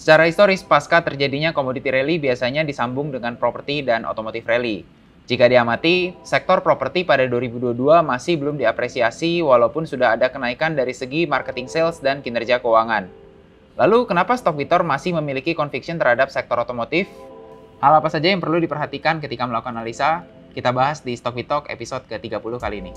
Secara historis, pasca terjadinya commodity rally biasanya disambung dengan properti dan otomotif rally. Jika diamati, sektor properti pada 2022 masih belum diapresiasi walaupun sudah ada kenaikan dari segi marketing sales dan kinerja keuangan. Lalu, kenapa Stockvitor masih memiliki conviction terhadap sektor otomotif? Hal apa saja yang perlu diperhatikan ketika melakukan analisa? Kita bahas di Stockvitor episode ke-30 kali ini.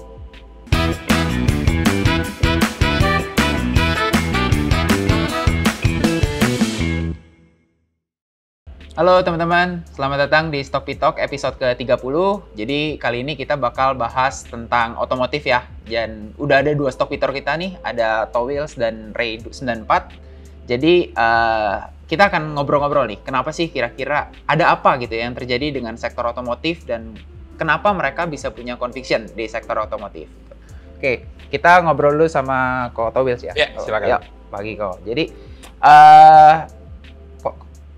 Halo teman-teman, selamat datang di Stockvitor episode ke-30. Jadi kali ini kita bakal bahas tentang otomotif ya. Dan udah ada dua Stockvitor kita nih, ada Towils dan Ray 94. Jadi kita akan ngobrol-ngobrol nih, kenapa sih kira-kira ada apa gitu ya yang terjadi dengan sektor otomotif dan kenapa mereka bisa punya conviction di sektor otomotif. Oke, kita ngobrol dulu sama Ko Towils ya. Ya, silakan. Ya, pagi Ko. Jadi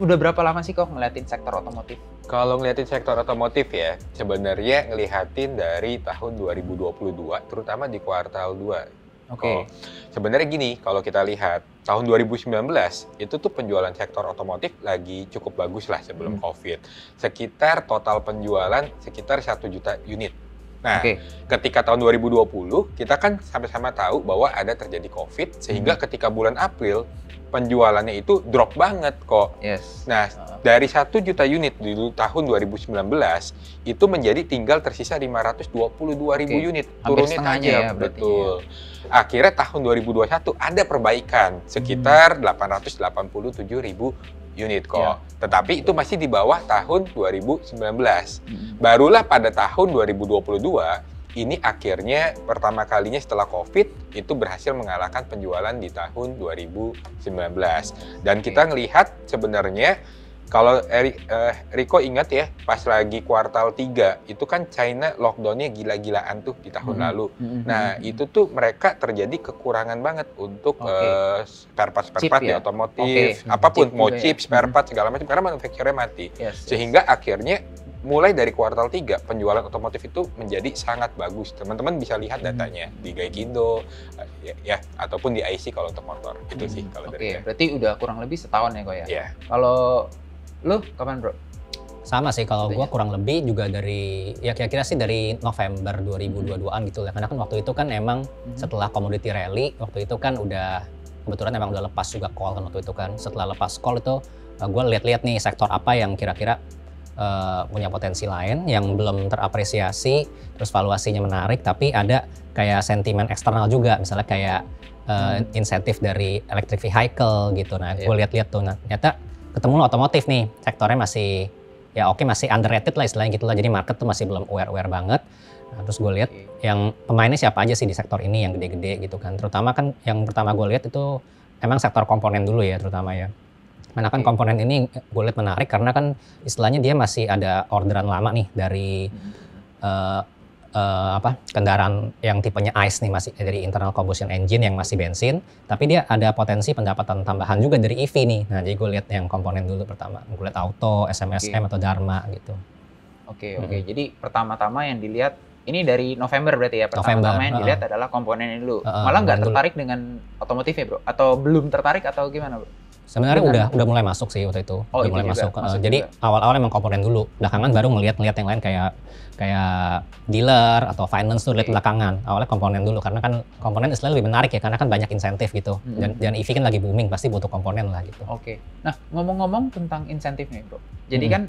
udah berapa lama sih kok ngeliatin sektor otomotif? Kalau ngeliatin sektor otomotif ya, sebenarnya ngelihatin dari tahun 2022, terutama di kuartal 2. Oke. Sebenarnya gini, kalau kita lihat, tahun 2019, itu tuh penjualan sektor otomotif lagi cukup bagus lah sebelum COVID. Sekitar total penjualan sekitar 1 juta unit. Nah, ketika tahun 2020, kita kan sama-sama tahu bahwa ada terjadi COVID, sehingga ketika bulan April, penjualannya itu drop banget kok. Yes. Nah, dari 1 juta unit di tahun 2019 itu menjadi tinggal tersisa 522.000 unit. Turunnya tajam, betul. Ya. Akhirnya tahun 2021 ada perbaikan sekitar 887.000 unit kok. Tetapi itu masih di bawah tahun 2019. Barulah pada tahun 2022 ini akhirnya pertama kalinya setelah COVID itu berhasil mengalahkan penjualan di tahun 2019. Dan kita ngelihat sebenarnya kalau Riko ingat ya, pas lagi kuartal 3 itu kan China lockdown-nya gila-gilaan tuh di tahun lalu. Nah, itu tuh mereka terjadi kekurangan banget untuk spare part di otomotif, apapun, mau chip, spare part segala macam karena manufacturer mati. Sehingga akhirnya mulai dari kuartal 3, penjualan otomotif itu menjadi sangat bagus. Teman-teman bisa lihat datanya di Gaikindo, ya ataupun di IC kalau untuk motor. Itu sih kalau dari saya. Berarti udah kurang lebih setahun ya kok ya? Iya. Kalau lu kapan bro? Sama sih, kalau gue kurang lebih juga dari, ya kira-kira sih dari November 2022an gitu lah. Karena kan waktu itu kan emang setelah commodity rally, waktu itu kan udah, kebetulan emang udah lepas juga call kan waktu itu kan. Setelah lepas call itu, gue lihat-lihat nih sektor apa yang kira-kira punya potensi lain yang belum terapresiasi, terus valuasinya menarik, tapi ada kayak sentimen eksternal juga, misalnya kayak insentif dari electric vehicle gitu. Nah, gue lihat-lihat tuh, nah, ternyata ketemu lo otomotif nih, sektornya masih ya masih underrated lah istilahnya gitu lah, jadi market tuh masih belum aware banget. Nah, terus gue lihat yang pemainnya siapa aja sih di sektor ini yang gede-gede gitu kan, terutama kan yang pertama gue lihat itu emang sektor komponen dulu ya terutama ya. Karena kan komponen ini gue lihat menarik karena kan istilahnya dia masih ada orderan lama nih dari kendaraan yang tipenya ICE nih, masih dari internal combustion engine yang masih bensin, tapi dia ada potensi pendapatan tambahan juga dari EV nih. Nah, jadi gue lihat yang komponen dulu pertama, gue lihat Auto, SMSM atau Dharma gitu. Oke. Jadi pertama-tama yang dilihat ini dari November berarti ya, pertama-tama yang dilihat adalah komponen dulu. Malah nggak tertarik dengan otomotif ya bro? Atau belum tertarik atau gimana bro? Sebenarnya udah mulai masuk sih waktu itu, udah mulai masuk. Jadi awal-awal emang komponen dulu, belakangan baru ngelihat yang lain kayak dealer atau finance tuh lihat belakangan. Awalnya komponen dulu karena kan komponen istilahnya lebih menarik ya karena kan banyak insentif gitu. Dan EV kan lagi booming, pasti butuh komponen lah gitu. Oke. Nah, ngomong-ngomong tentang insentif nih bro. Jadi kan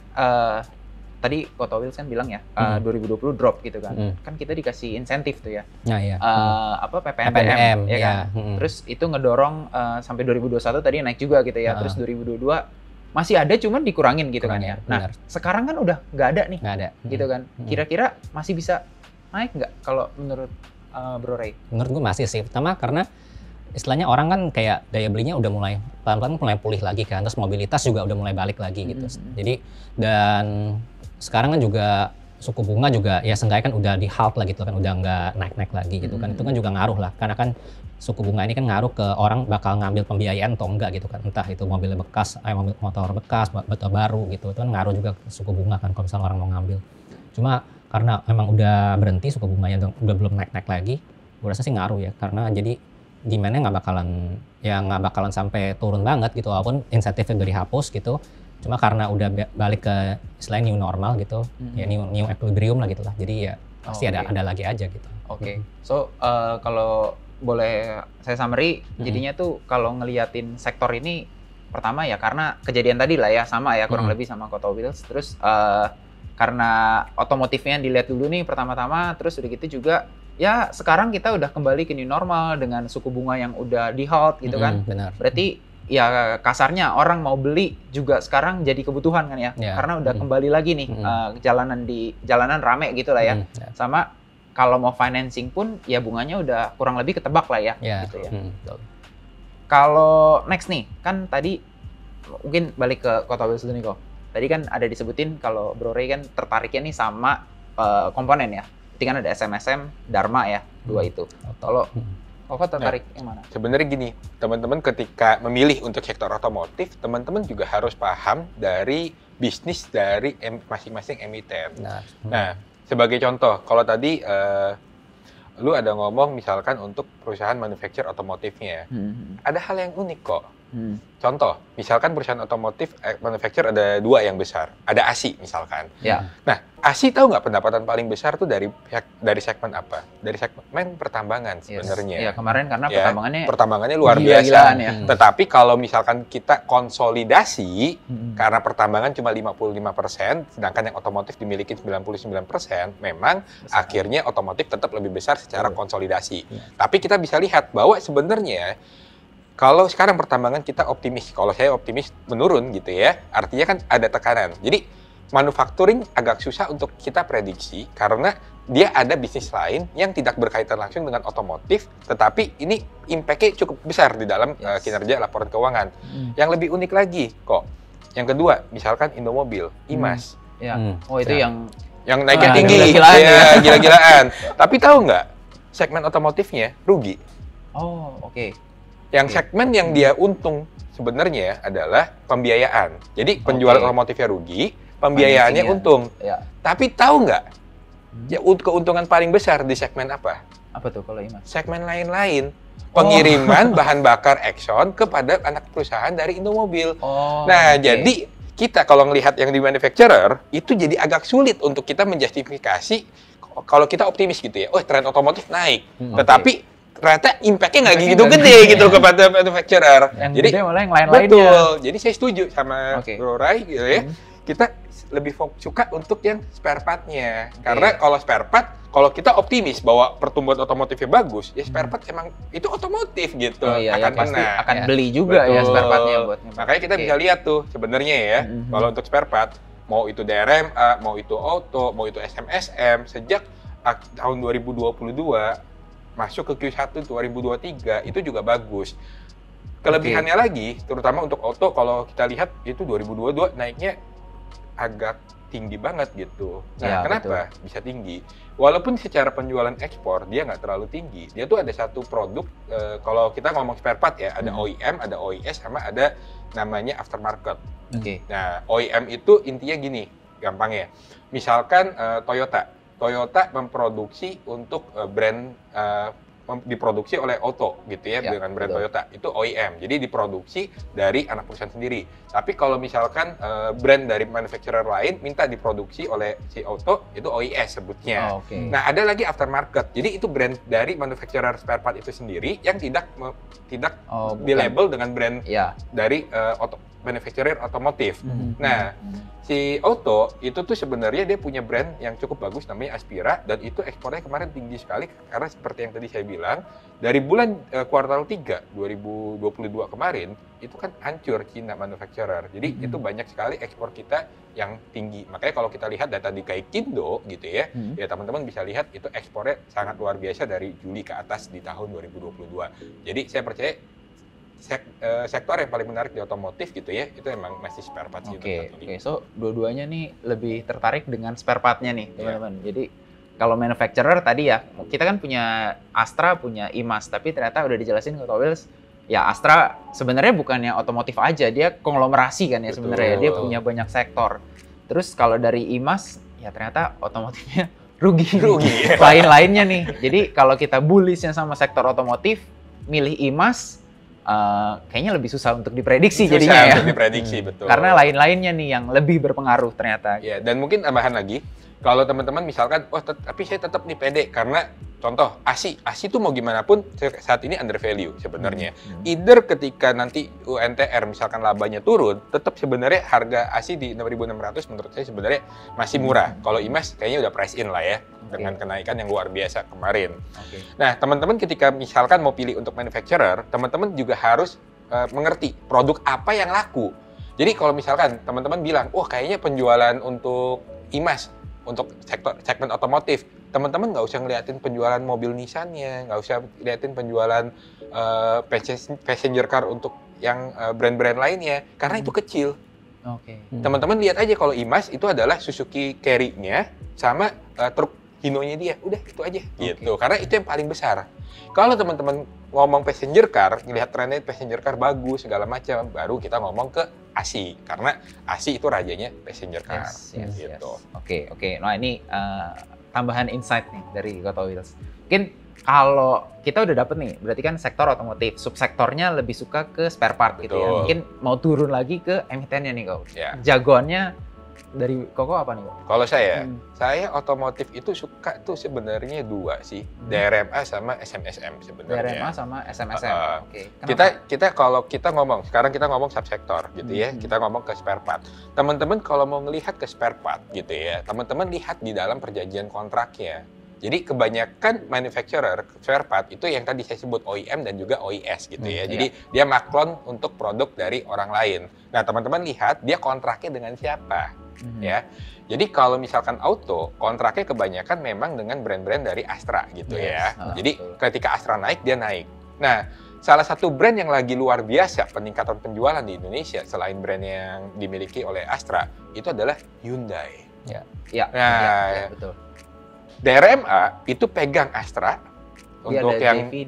tadi Ko Towils kan bilang ya 2020 drop gitu kan. Kan kita dikasih insentif tuh ya. Nah, iya. PPNBM ya kan. Terus itu ngedorong sampai 2021 tadi naik juga gitu ya. Terus 2022 masih ada cuman dikurangin gitu kan ya. Nah, sekarang kan udah nggak ada nih. Nggak ada. Gitu kan. Kira-kira masih bisa naik nggak kalau menurut Bro Ray? Menurut gue masih sih. Pertama karena istilahnya orang kan kayak daya belinya udah mulai pelan-pelan mulai pulih lagi kan. Terus mobilitas juga udah mulai balik lagi gitu. Jadi dan sekarang kan juga suku bunga juga ya seenggaknya kan udah di halt lah gitu kan, udah nggak naik-naik lagi gitu kan. Itu kan juga ngaruh lah, karena kan suku bunga ini kan ngaruh ke orang bakal ngambil pembiayaan atau enggak gitu kan, entah itu mobil bekas, motor bekas, motor baru gitu, itu kan ngaruh juga ke suku bunga kan kalau misalnya orang mau ngambil. Cuma karena memang udah berhenti suku bunganya udah belum naik-naik lagi, gue rasa sih ngaruh ya, karena jadi demand-nya nggak bakalan sampai turun banget gitu, walaupun insentifnya udah dihapus gitu. Cuma karena udah balik ke istilahnya new normal gitu, ya new equilibrium lah gitu lah. Jadi ya pasti ada lagi aja gitu. Oke. So kalau boleh saya summary, jadinya tuh kalau ngeliatin sektor ini pertama ya karena kejadian tadi lah ya sama ya kurang lebih sama Kota Wheels. Terus karena otomotifnya dilihat dulu nih pertama-tama, terus udah gitu juga ya sekarang kita udah kembali ke new normal dengan suku bunga yang udah di halt gitu kan. Benar. Berarti ya kasarnya orang mau beli juga sekarang jadi kebutuhan kan ya, karena udah kembali lagi nih jalanan rame gitu lah ya. Sama kalau mau financing pun ya bunganya udah kurang lebih ketebak lah ya, gitu ya. Kalau next nih kan tadi mungkin balik ke Kota Wheels dulu nih kok. Tadi kan ada disebutin kalau Bro Ray kan tertariknya nih sama komponen ya. Berarti kan ada SMSM, Dharma ya, dua itu. Kalau Koko tertarik yang mana? Sebenarnya gini, teman-teman ketika memilih untuk sektor otomotif, teman-teman juga harus paham dari bisnis dari masing-masing emiten. Nah, sebagai contoh, kalau tadi lu ada ngomong misalkan untuk perusahaan manufacturer otomotifnya, ada hal yang unik kok. Contoh, misalkan perusahaan otomotif manufacturer ada dua yang besar, ada ASI misalkan. Nah, ASI tahu nggak pendapatan paling besar tuh dari segmen apa? Dari segmen pertambangan sebenarnya. Iya, kemarin karena pertambangannya luar biasa. Ya. Tetapi kalau misalkan kita konsolidasi, karena pertambangan cuma 55%, sedangkan yang otomotif dimiliki 99%, memang akhirnya otomotif tetap lebih besar secara konsolidasi. Tapi kita bisa lihat bahwa sebenarnya kalau sekarang pertambangan kita optimis, kalau saya optimis menurun gitu ya, artinya kan ada tekanan. Jadi manufacturing agak susah untuk kita prediksi karena dia ada bisnis lain yang tidak berkaitan langsung dengan otomotif, tetapi ini impact-nya cukup besar di dalam kinerja laporan keuangan. Yang lebih unik lagi kok, yang kedua, misalkan Indomobil, IMAS. Oh itu yang naiknya tinggi, gila-gilaan. Tapi tahu nggak, segmen otomotifnya rugi. Oh, oke. Yang segmen yang dia untung sebenarnya adalah pembiayaan. Jadi penjualan otomotifnya rugi, pembiayaannya untung. Tapi tahu nggak, ya keuntungan paling besar di segmen apa? Apa tuh kalau IMAS? Segmen lain-lain. Pengiriman bahan bakar Exxon kepada anak perusahaan dari Indomobil. Jadi kita kalau ngelihat yang di manufacturer, itu jadi agak sulit untuk kita menjustifikasi kalau kita optimis gitu ya. Oh, tren otomotif naik. Tetapi ternyata impact-nya nggak gitu gede gitu kepada manufacturer. Jadi malah yang lain-lainnya. Betul. Jadi saya setuju sama Bro Ray gitu ya. Kita lebih suka untuk yang spare part-nya. Karena kalau spare part, kalau kita optimis bahwa pertumbuhan otomotifnya bagus, ya spare part emang itu otomotif gitu. Akan beli juga ya spare part-nya buat. Makanya kita bisa lihat tuh sebenarnya ya, kalau untuk spare part, mau itu DRMA, mau itu auto, mau itu SMSM, sejak tahun 2022 masuk ke Q1 2023 itu juga bagus. Kelebihannya lagi, terutama untuk auto, kalau kita lihat itu 2022 naiknya agak tinggi banget gitu. Nah, kenapa bisa tinggi? Walaupun secara penjualan ekspor dia nggak terlalu tinggi. Dia tuh ada satu produk, kalau kita ngomong spare part ya, ada OEM, ada OES, sama ada namanya aftermarket. Nah, OEM itu intinya gini, gampangnya. Misalkan Toyota memproduksi untuk brand diproduksi oleh Auto gitu ya, dengan brand Toyota, itu OEM, jadi diproduksi dari anak perusahaan sendiri. Tapi kalau misalkan brand dari manufacturer lain minta diproduksi oleh si Auto, itu OES sebutnya. Nah, ada lagi aftermarket, jadi itu brand dari manufacturer spare part itu sendiri yang tidak di-label dengan brand dari manufacturer otomotif. Nah, si Auto itu tuh sebenarnya dia punya brand yang cukup bagus namanya Aspira, dan itu ekspornya kemarin tinggi sekali karena seperti yang tadi saya bilang, dari bulan kuartal 3 2022 kemarin itu kan hancur Cina manufacturer. Jadi itu banyak sekali ekspor kita yang tinggi. Makanya kalau kita lihat data di Gaikindo gitu ya, ya teman-teman bisa lihat itu ekspornya sangat luar biasa dari Juli ke atas di tahun 2022. Jadi saya percaya sektor yang paling menarik di otomotif gitu ya, itu emang masih spare part gitu. So dua-duanya nih lebih tertarik dengan spare part-nya nih, teman-teman. Jadi kalau manufacturer tadi ya, kita kan punya Astra, punya IMAS, tapi ternyata udah dijelasin ke Kota Wheels, ya Astra sebenarnya bukannya otomotif aja, dia konglomerasi kan ya sebenarnya, dia punya banyak sektor. Terus kalau dari IMAS, ya ternyata otomotifnya rugi. Lain-lainnya nih. Jadi kalau kita bullishnya sama sektor otomotif, milih IMAS kayaknya lebih susah untuk diprediksi jadinya ya. Untuk diprediksi, betul. Karena lain-lainnya nih yang lebih berpengaruh ternyata. Ya, dan mungkin tambahan lagi, kalau teman-teman misalkan, tapi saya tetap nih pede karena contoh ASI itu mau gimana pun saat ini under value sebenarnya. Either ketika nanti UNTR misalkan labanya turun, tetap sebenarnya harga ASI di 6.600 menurut saya sebenarnya masih murah. Kalau IMAS kayaknya udah price in lah ya dengan kenaikan yang luar biasa kemarin. Nah, teman-teman ketika misalkan mau pilih untuk manufacturer, teman-teman juga harus mengerti produk apa yang laku. Jadi kalau misalkan teman-teman bilang, kayaknya penjualan untuk IMAS untuk segmen otomotif, teman-teman nggak usah ngeliatin penjualan mobil Nissan-nya, nggak usah ngeliatin penjualan passenger car untuk yang brand-brand lainnya, karena itu kecil. Teman-teman lihat aja kalau IMAS itu adalah Suzuki Carry-nya sama truk Hino-nya dia, udah itu aja gitu, karena itu yang paling besar. Kalau teman-teman ngomong passenger car, ngelihat trennya passenger car bagus segala macam, baru kita ngomong ke ASI, karena ASI itu rajanya passenger car. Gitu. Oke. Nah ini tambahan insight nih dari Koto Wheels. Mungkin kalau kita udah dapet nih, berarti kan sektor otomotif, subsektornya lebih suka ke spare part gitu ya. Mungkin mau turun lagi ke emitennya nih Kok. Jagoannya dari Koko apa nih Kok? Kalau saya otomotif itu suka tuh sebenarnya dua sih, DRMA sama SMSM sebenarnya. DRMA sama SMSM. Kita kalau kita ngomong, sekarang kita ngomong subsektor gitu ya, kita ngomong ke spare part. Teman-teman kalau mau ngelihat ke spare part gitu ya, teman-teman lihat di dalam perjanjian kontraknya. Jadi kebanyakan manufacturer spare part itu yang tadi saya sebut OEM dan juga OES gitu ya. Jadi dia maklon untuk produk dari orang lain. Nah, teman-teman lihat dia kontraknya dengan siapa ya. Jadi kalau misalkan auto, kontraknya kebanyakan memang dengan brand-brand dari Astra gitu ya. Jadi ketika Astra naik, dia naik. Nah, salah satu brand yang lagi luar biasa peningkatan penjualan di Indonesia selain brand yang dimiliki oleh Astra itu adalah Hyundai. Betul. DRMA itu pegang Astra untuk yang di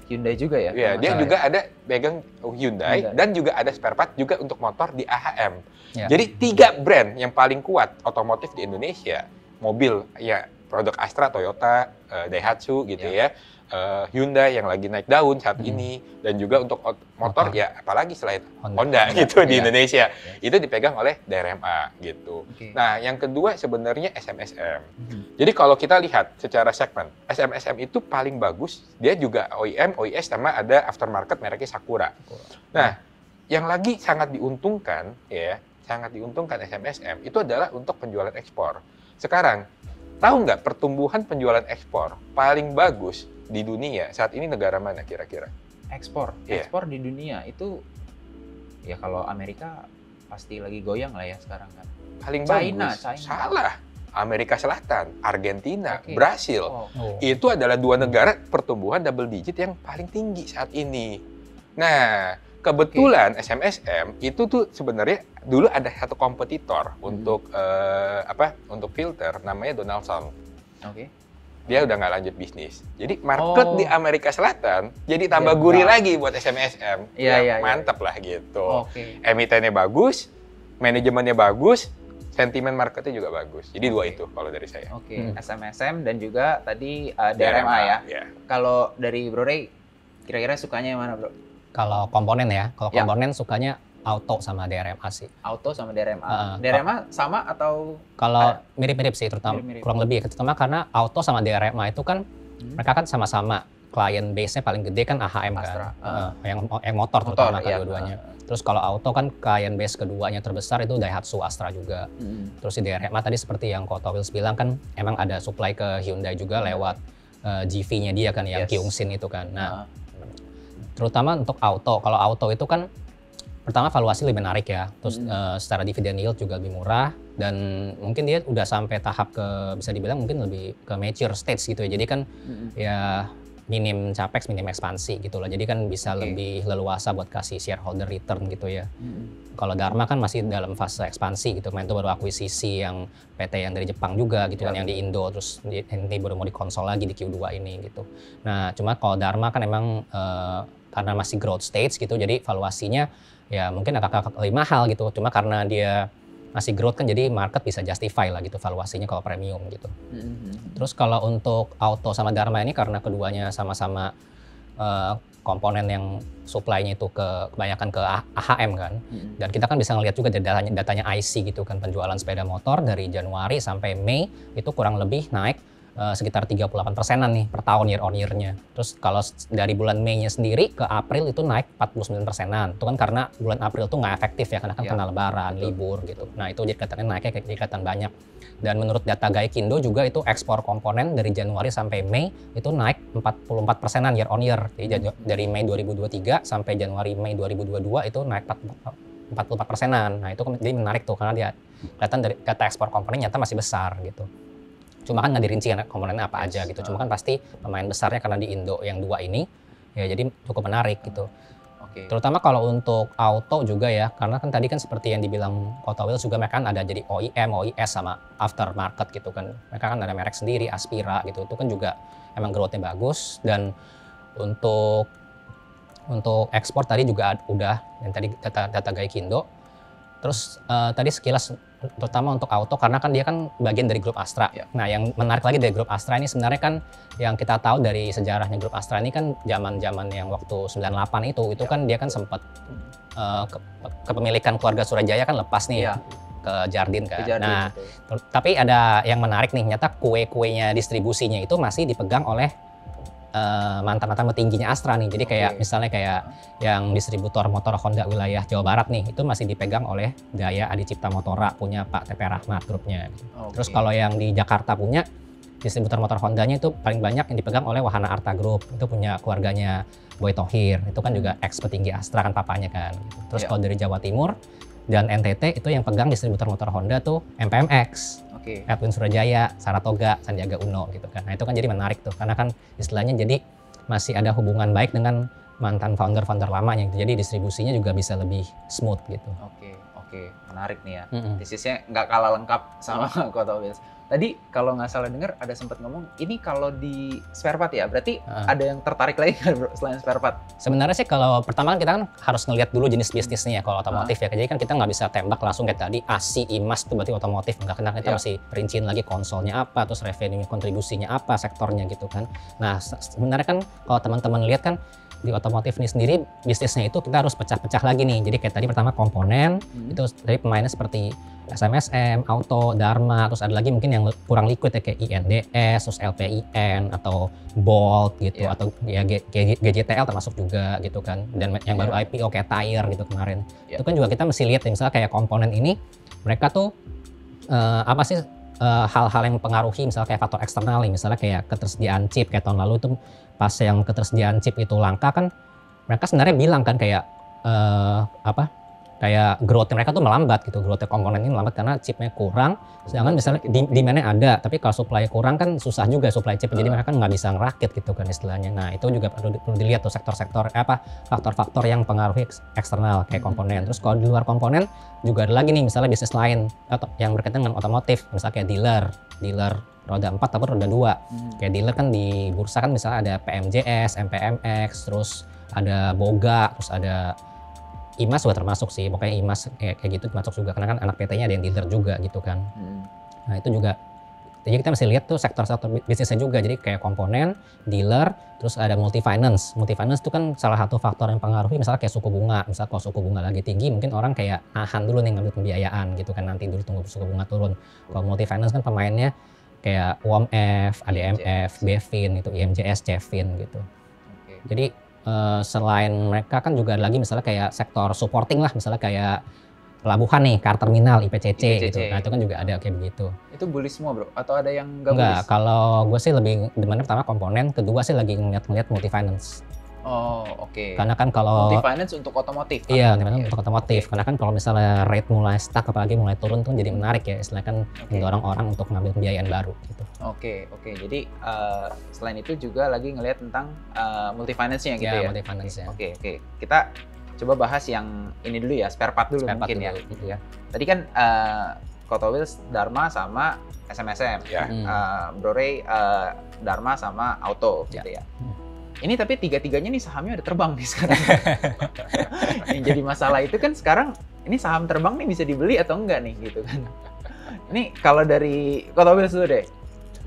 Hyundai juga ya. Dia juga ada pegang Hyundai dan juga ada spare part juga untuk motor di AHM. Jadi 3 brand yang paling kuat otomotif di Indonesia, mobil ya produk Astra, Toyota, Daihatsu gitu ya. Hyundai yang lagi naik daun saat ini, dan juga untuk motor ya apalagi selain Honda gitu di Indonesia, itu dipegang oleh DRMA gitu. Nah, yang kedua sebenarnya SMSM. Jadi kalau kita lihat secara segmen, SMSM itu paling bagus, dia juga OEM, OES sama ada aftermarket mereknya Sakura. Nah, yang lagi sangat diuntungkan SMSM itu adalah untuk penjualan ekspor. Sekarang, tahu nggak pertumbuhan penjualan ekspor paling bagus di dunia saat ini negara mana kira-kira? Ekspor di dunia itu ya kalau Amerika pasti lagi goyang lah ya sekarang kan. Paling bagus. China. Salah. Amerika Selatan, Argentina, Brasil. Itu adalah 2 negara pertumbuhan double digit yang paling tinggi saat ini. Nah, kebetulan SMSM itu tuh sebenarnya dulu ada satu kompetitor untuk untuk filter namanya Donaldson. Dia udah nggak lanjut bisnis. Jadi market di Amerika Selatan jadi tambah gurih lagi buat SMSM. Mantap lah gitu. Emitennya bagus, manajemennya bagus, sentimen marketnya juga bagus. Jadi 2 itu kalau dari saya. SMSM dan juga tadi DRMA ya. Kalau dari Bro Ray, kira-kira sukanya yang mana Bro? Kalau komponen ya, komponen sukanya auto sama DRMA sih. Auto sama DRMA. DRMA sama atau? Kalau mirip-mirip sih, terutama kurang lebih. Terutama karena auto sama DRMA itu kan mereka kan sama-sama klien base-nya paling gede kan AHM Astra, kan. Yang motor terutama kan dua-duanya. Terus kalau auto kan klien base keduanya terbesar itu Daihatsu, Astra juga. Terus di DRMA tadi seperti yang Koto Wheels bilang kan emang ada supply ke Hyundai juga lewat GV-nya dia kan yang Kyungshin itu kan. Nah, terutama untuk auto. Kalau auto itu kan pertama valuasi lebih menarik ya, terus secara dividend yield juga lebih murah, dan mungkin dia udah sampai tahap bisa dibilang mungkin lebih ke mature stage gitu ya. Jadi kan ya minim capex, minim ekspansi gitu loh. Jadi kan bisa lebih leluasa buat kasih shareholder return gitu ya. Kalau Dharma kan masih dalam fase ekspansi gitu, itu baru akuisisi yang PT yang dari Jepang juga gitu kan, yang di Indo, terus ini baru mau dikonsol lagi di Q2 ini gitu. Nah, cuma kalau Dharma kan emang karena masih growth stage gitu, jadi valuasinya ya mungkin agak lebih mahal gitu, cuma karena dia masih growth kan jadi market bisa justify lah gitu valuasinya kalau premium gitu. Terus kalau untuk auto sama Dharma ini karena keduanya sama-sama komponen yang supply-nya itu kebanyakan ke AHM kan. Dan kita kan bisa ngelihat juga dari datanya IC gitu kan, penjualan sepeda motor dari Januari sampai Mei itu kurang lebih naik sekitar 38%-an nih per tahun year on year-nya. Terus kalau dari bulan Mei-nya sendiri ke April itu naik 49%-an. Itu kan karena bulan April tuh nggak efektif ya, karena kan kena lebaran, libur gitu. Nah itu jadi katanya naiknya kayak kelihatan banyak. Dan menurut data Gaikindo juga itu ekspor komponen dari Januari sampai Mei itu naik 44%-an year on year. Jadi dari Mei 2023 sampai Januari-Mei 2022 itu naik 44%-an. Nah itu jadi menarik tuh karena dia kelihatan dari data ekspor komponen nyata masih besar gitu. Cuma kan nggak dirinci komponennya apa aja gitu. Cuma kan pasti pemain besarnya karena di Indo yang dua ini, ya jadi cukup menarik gitu. Terutama kalau untuk auto juga ya, karena kan tadi kan seperti yang dibilang Auto Wheels juga mereka kan ada jadi OEM, OES sama aftermarket gitu kan. Mereka kan ada merek sendiri, Aspira gitu. Itu kan juga emang growth-nya bagus. Dan untuk ekspor tadi juga udah, yang tadi data Gaikindo. Terus tadi sekilas terutama untuk auto karena kan dia kan bagian dari grup Astra. Nah yang menarik lagi dari grup Astra ini sebenarnya kan yang kita tahu dari sejarahnya grup Astra ini kan zaman-zaman yang waktu 98 itu kan dia kan sempat kepemilikan keluarga Surajaya kan lepas nih ke Jardine kan. Nah tapi ada yang menarik nih, nyata kue-kuenya distribusinya itu masih dipegang oleh mantan-mantan petingginya Astra nih. Jadi kayak misalnya kayak yang distributor motor Honda wilayah Jawa Barat nih, itu masih dipegang oleh Jaya Adicipta Motora punya Pak TP Rahmat grupnya. Terus kalau yang di Jakarta punya distributor motor Hondanya itu paling banyak yang dipegang oleh Wahana Arta Group. Itu punya keluarganya Boy Thohir. Itu kan juga ex petinggi Astra kan papanya kan. Terus kalau dari Jawa Timur dan NTT itu yang pegang distributor motor Honda tuh MPMX. Edwin Surajaya, Saratoga, Sandiaga Uno gitu kan. Nah itu kan jadi menarik tuh karena kan istilahnya jadi masih ada hubungan baik dengan mantan founder-founder lamanya gitu. Jadi distribusinya juga bisa lebih smooth gitu. Oke, menarik nih ya. Bisnisnya nggak kalah lengkap sama Auto Wheels. Tadi kalau nggak salah dengar ada sempat ngomong ini kalau di spare part ya, berarti ada yang tertarik lagi kan bro selain spare part? Sebenarnya sih kalau pertama kan kita kan harus ngelihat dulu jenis bisnisnya ya kalau otomotif ya. Jadi kan kita nggak bisa tembak langsung kayak tadi ASI, IMAS itu berarti otomotif. Enggak, karena kita masih perinciin lagi konsolnya apa, terus revenue kontribusinya apa, sektornya gitu kan. Nah sebenarnya kan kalau teman-teman lihat kan di otomotif ini sendiri bisnisnya itu kita harus pecah-pecah lagi nih. Jadi kayak tadi pertama komponen itu dari pemainnya seperti SMSM, Auto, Dharma, terus ada lagi mungkin yang kurang liquid ya kayak INDS, terus LPIN atau Bolt gitu atau ya GJTL termasuk juga gitu kan. Dan yang baru IPO kayak Tire gitu kemarin. Itu kan juga kita mesti lihat ya, misalnya kayak komponen ini mereka tuh apa sih hal-hal yang mempengaruhi misalnya kayak faktor eksternal nih, misalnya kayak ketersediaan chip kayak tahun lalu itu pas yang ketersediaan chip itu langka kan mereka sebenarnya bilang kan kayak kayak growth mereka tuh melambat gitu, growth komponen ini melambat karena chipnya kurang, sedangkan misalnya demand-nya ada, tapi kalau supply kurang kan susah juga supply chip, jadi mereka kan nggak bisa ngerakit gitu kan istilahnya. Nah itu juga perlu dilihat tuh sektor-sektor faktor-faktor yang pengaruhi eksternal kayak komponen. Terus kalau di luar komponen juga ada lagi nih misalnya bisnis lain atau yang berkaitan dengan otomotif, misalnya kayak dealer roda 4 tapi roda 2. Kayak dealer kan di bursa kan misalnya ada PMJS, MPMX, terus ada Boga, terus ada IMAS juga termasuk sih, pokoknya IMAS kayak gitu termasuk juga karena kan anak PT-nya ada yang dealer juga gitu kan. Nah itu juga, jadi kita mesti lihat tuh sektor-sektor bisnisnya juga, jadi kayak komponen, dealer, terus ada multi finance. Multi finance itu kan salah satu faktor yang pengaruhi misalnya kayak suku bunga, misalnya kalau suku bunga lagi tinggi mungkin orang kayak nahan dulu nih ngambil pembiayaan gitu kan, nanti dulu tunggu suku bunga turun. Kalau multi finance kan pemainnya kayak UOMF, ADMF, BEVIN, itu IMJS, CEVIN gitu. Jadi selain mereka kan juga ada lagi misalnya kayak sektor supporting lah, misalnya kayak pelabuhan nih, car terminal, IPCC gitu. Nah itu kan juga ada kayak begitu. Itu bullish semua bro? Atau ada yang nggak bullish? Enggak, kalau gue sih lebih demennya pertama komponen, kedua sih lagi ngeliat multi finance. Karena kan kalau multi finance untuk otomotif kan? Iya, untuk otomotif. Karena kan kalau misalnya rate mulai stuck apalagi mulai turun tuh jadi menarik ya, istilahnya kan mendorong orang untuk mengambil pembiayaan baru gitu. Oke. Jadi selain itu juga lagi ngelihat tentang multi finance-nya gitu ya. Multi finance-nya. Oke. Kita coba bahas yang ini dulu ya, spare part dulu mungkin ya. Gitu ya. Tadi kan Auto Wheels, Dharma sama SMSM. Bro Ray, Dharma sama Auto gitu ya. Ini tapi tiga-tiganya nih sahamnya udah terbang nih sekarang. Yang jadi masalah itu kan sekarang ini saham terbang nih bisa dibeli atau enggak nih gitu kan. Ini kalau dari Auto Wheels dulu deh.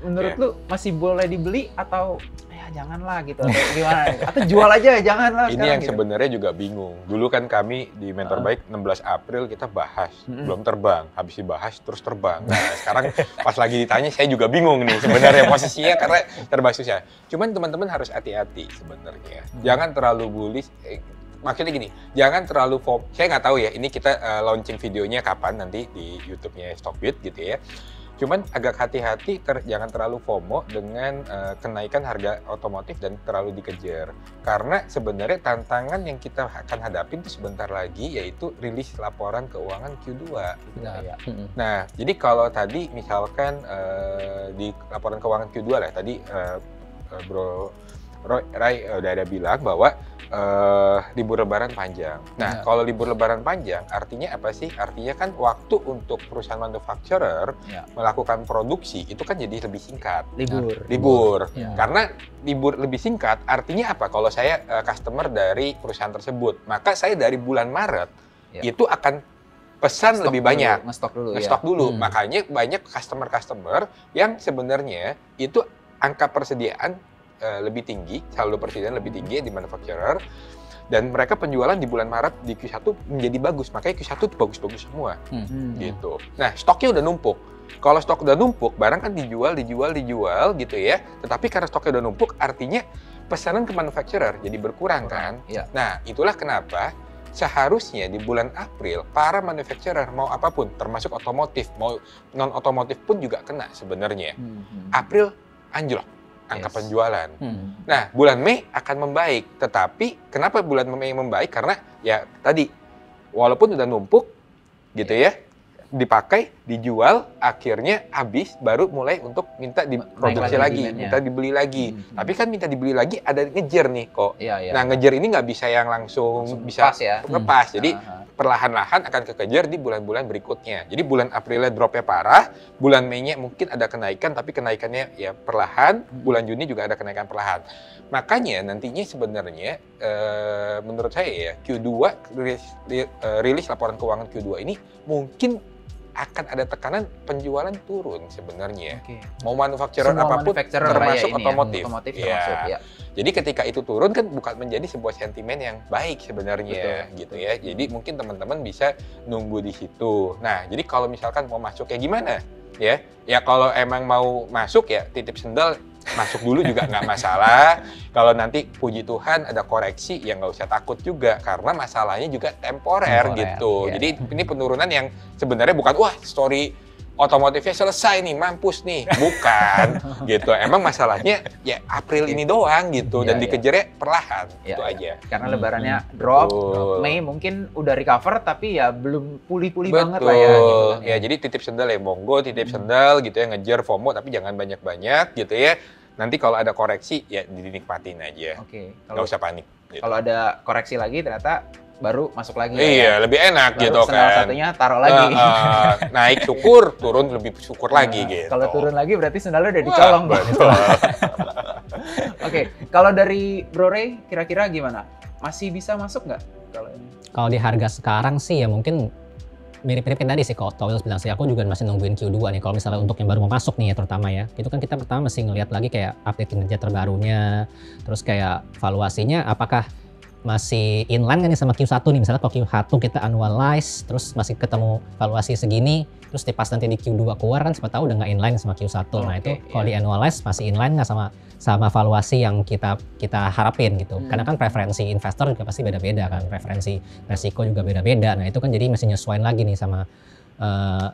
Menurut lu masih boleh dibeli atau ya ya janganlah gitu atau gimana? Atau jual aja janganlah. Ini yang gitu. sebenarnya juga bingung. Dulu kan kami di Mentor Baik 16 April kita bahas, belum terbang. Habis dibahas terus terbang. Nah, sekarang pas lagi ditanya saya juga bingung nih sebenarnya posisinya karena terbang susah. Cuman teman-teman harus hati-hati sebenarnya. Jangan terlalu bullish. Maksudnya gini, jangan terlalu saya nggak tahu ya, ini kita launching videonya kapan nanti di YouTube-nya Stockbit gitu ya. Cuman agak hati-hati, jangan terlalu FOMO dengan kenaikan harga otomotif dan terlalu dikejar. Karena sebenarnya tantangan yang kita akan hadapin itu sebentar lagi, yaitu rilis laporan keuangan Q2. Nah, jadi kalau tadi misalkan di laporan keuangan Q2 lah, tadi Bro Ray udah ada bilang bahwa libur lebaran panjang. Nah, kalau libur lebaran panjang artinya apa sih? Artinya kan waktu untuk perusahaan manufacturer melakukan produksi itu kan jadi lebih singkat. Libur. Karena libur lebih singkat artinya apa? Kalau saya customer dari perusahaan tersebut, maka saya dari bulan Maret itu akan pesan lebih banyak. Ngestok dulu. Makanya banyak customer yang sebenarnya itu angka persediaan lebih tinggi, saldo persediaan lebih tinggi di manufacturer, dan mereka penjualan di bulan Maret di Q1 menjadi bagus, makanya Q1 itu bagus-bagus semua, gitu. Nah, stoknya udah numpuk. Kalau stok udah numpuk, barang kan dijual gitu ya. Tetapi karena stoknya udah numpuk, artinya pesanan ke manufacturer jadi berkurang kan. Nah, itulah kenapa seharusnya di bulan April para manufacturer mau apapun, termasuk otomotif, mau non otomotif pun juga kena sebenarnya. April anjlok angka penjualan. Nah, bulan Mei akan membaik. Tetapi kenapa bulan Mei membaik? Karena ya tadi, walaupun udah numpuk gitu ya, dipakai, dijual, akhirnya habis, baru mulai untuk minta diproduksi lagi, minta dibeli lagi. Tapi kan minta dibeli lagi ada ngejar nih kok. Nah, ngejar ini nggak bisa yang langsung bisa lepas. Jadi perlahan-lahan akan kekejar di bulan-bulan berikutnya. Jadi bulan Aprilnya dropnya parah, bulan Mei-nya mungkin ada kenaikan, tapi kenaikannya ya perlahan, bulan Juni juga ada kenaikan perlahan. Makanya nantinya sebenarnya menurut saya ya, Q2, rilis laporan keuangan Q2 ini mungkin akan ada tekanan penjualan turun sebenarnya. Mau manufacturer apapun, termasuk otomotif. Jadi ketika itu turun kan bukan menjadi sebuah sentimen yang baik sebenarnya, gitu ya. Jadi mungkin teman-teman bisa nunggu di situ. Nah, jadi kalau misalkan mau masuk kayak gimana? Ya kalau emang mau masuk ya titip sendal, masuk dulu juga nggak masalah. Kalau nanti puji Tuhan ada koreksi, ya nggak usah takut juga karena masalahnya juga temporer gitu. Jadi ini penurunan yang sebenarnya bukan wah story otomotifnya selesai nih, mampus nih, bukan gitu. Emang masalahnya ya April ini doang gitu dan dikejarnya perlahan itu aja. Karena lebarannya drop, Mei mungkin udah recover tapi ya belum pulih-pulih banget lah ya gitu. Ya jadi titip sendal ya monggo titip sendal gitu ya, ngejar FOMO tapi jangan banyak-banyak gitu ya. Nanti kalau ada koreksi ya dinikmatin aja. Nggak usah panik. Gitu. Kalau ada koreksi lagi ternyata baru masuk lagi. Iya, lebih enak baru gitu kan. Salah satunya taruh lagi. Naik syukur, turun lebih syukur lagi gitu. Kalau turun lagi berarti sendalnya udah dicolong. Kalau dari Bro Ray kira-kira gimana? Masih bisa masuk nggak kalau ini? Kalau di harga sekarang sih ya mungkin mirip-mirip kan tadi sih kalau Towils bilang sih, aku juga masih nungguin Q2 nih. Kalau misalnya untuk yang baru mau masuk nih ya terutama ya, itu kan kita pertama mesti ngelihat lagi kayak update kinerja terbarunya, terus kayak valuasinya apakah masih inline kan nih sama Q1 nih, misalnya kalau Q1 kita annualize terus masih ketemu valuasi segini, terus pas nanti di Q2 keluar kan siapa tahu udah nggak inline sama Q1. Nah itu kalau di annualize masih inline nggak sama valuasi yang kita harapin gitu. Karena kan preferensi investor juga pasti beda-beda kan, preferensi resiko juga beda-beda. Nah itu kan jadi mesti nyesuaiin lagi nih sama